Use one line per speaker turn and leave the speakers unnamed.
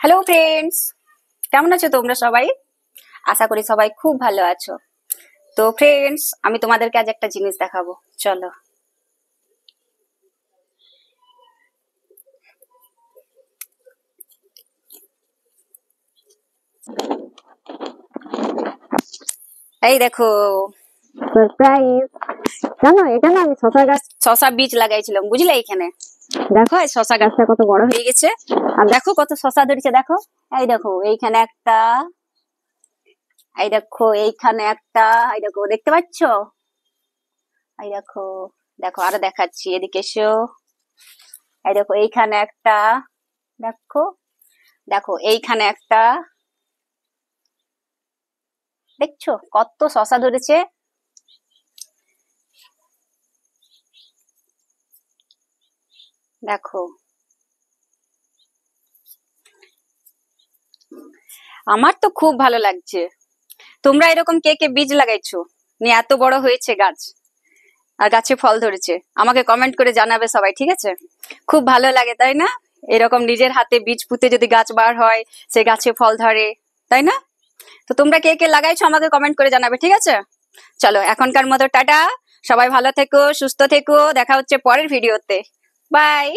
Hello friends, কেমন আছো তোমরা সবাই? আশা করি সবাই খুব ভালো আছো। তো ফ্রেন্ডস, আমি তোমাদেরকে আজ একটা জিনিস দেখাবো, চলো। এই দেখো, সারপ্রাইজ। জানো, এটা না আমি শশা বীজ লাগাইছিলাম, বুঝলে? এইখানে দেখো, এই শশা গাছটা কত বড় হয়ে গেছে। আর দেখো কত শশা ধরেছে, দেখো। এই দেখো, এইখানে একটা, এই দেখো এইখানে একটা, এই দেখো, দেখতে পাচ্ছ? এই দেখো, দেখো আরো দেখাচ্ছি, এদিকে এসো। এই দেখো এইখানে একটা, দেখো, দেখো এইখানে একটা, দেখছো কত শশা ধরেছে। দেখো, আমার তো খুব ভালো লাগছে। তোমরা এরকম কে কে বীজ লাগাইছো, নিয়ে এত বড় হয়েছে গাছ, আর গাছে ফল ধরেছে? আমাকে কমেন্ট করে জানাবে সবাই, ঠিক আছে? খুব ভালো লাগে, তাই না? এরকম নিজের হাতে বীজ পুঁতে যদি গাছ বার হয়, সে গাছে ফল ধরে, তাই না? তো তোমরা কে কে লাগাইছো আমাকে কমেন্ট করে জানাবে, ঠিক আছে? চলো, এখনকার মতো টাটা। সবাই ভালো থেকো, সুস্থ থেকো, দেখা হচ্ছে পরের ভিডিওতে। বাই।